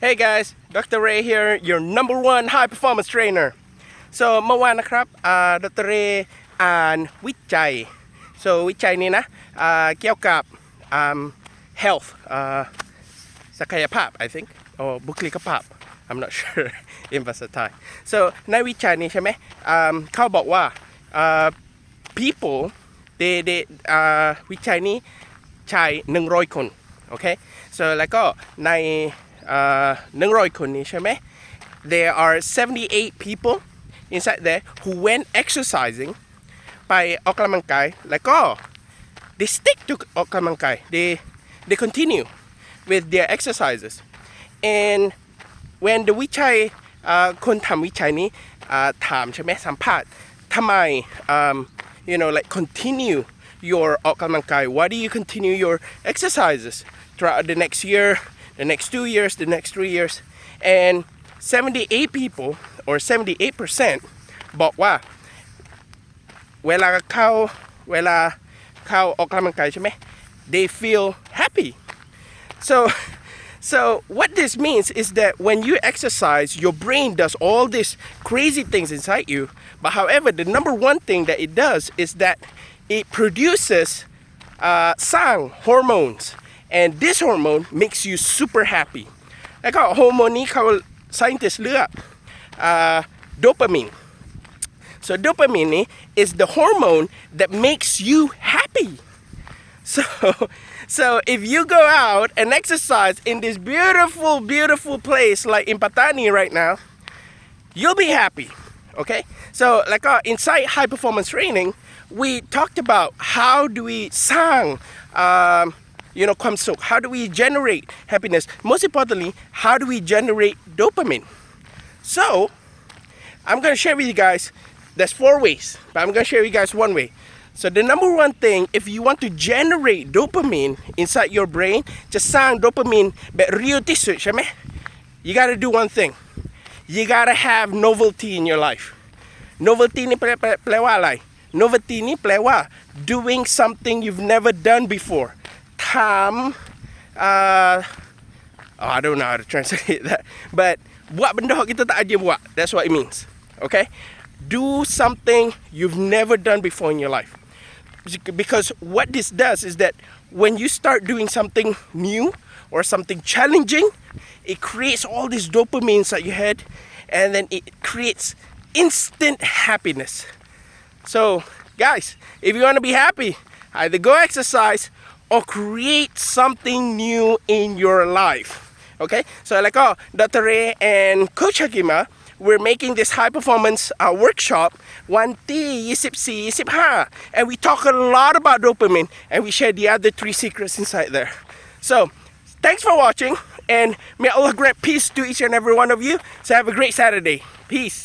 Hey guys, Dr. Ray here, your number one high performance trainer. So เมื่อวานนะครับดร. Ray อ่านวิจัย so วิจัยนี้นะเกี่ยวกับhealth ศักยภาพ I think or บุคลิกภาพ I'm not sure in ภาษาไทย so ในวิจัยนี้ใช่ไหมเขาบอกว่าpeople they วิจัยนี้ใช้100 คนโอเค so แล้วก็ใน100 คนนี้ใช่ไหม there are 78 people inside there who went exercising ไปออกกำลังกายแล้วก็ they stick to ออกกำลังกาย they continue with their exercises and when the วิจัยคนทำวิจัยนี้ถามใช่ไหมสัมภาษณ์ทำไมyou know like continue your ออกกำลังกาย why do you continue your exercises throughout the next year the next 2 years the next 3 years and 78 people or 78% บอกว่าเวลาเขาออกกำลังกายใช่ไหม they feel happy so what this means is that when you exercise your brain does all these crazy things inside you but however the number one thing that it does is that it produces สร้าง hormones and this hormone makes you super happy แล้วก็ฮอร์โมนนี้เขา scientists เลือกdopamine so dopamine is the hormone that makes you happy so if you go out and exercise in this beautiful place like in Pattani right now you'll be happy okay so แล้วก็ inside high performance training we talked about how do we สร้าง ความสุข how do we generate happiness most importantly how do we generate dopamine so I'm gonna share with you guys there's 4 ways but I'm gonna share with you guys one way so the number one thing if you want to generate dopamine inside your brain จะสร้าง dopamine แบบเรียวที่สุดใช่ไหม you gotta do one thing you gotta have novelty in your life novelty นี่แปลว่าอะไร novelty นี่แปลว่า doing something you've never done before I don't know how to translate that but buat benda kita tak aja buat that's what it means okay do something you've never done before in your life because what this does is that when you start doing something new or something challenging it creates all these dopamine inside your head and then it creates instant happiness so guys if you want to be happy either go exercise or create something new in your life okay so แล้วก็ Dr. Ray and Coach Hakima we're making this high performance workshop วันที่24-25 and we talk a lot about dopamine and we share the other 3 secrets inside there so thanks for watching and may Allah grant peace to each and every one of you so have a great Saturday peace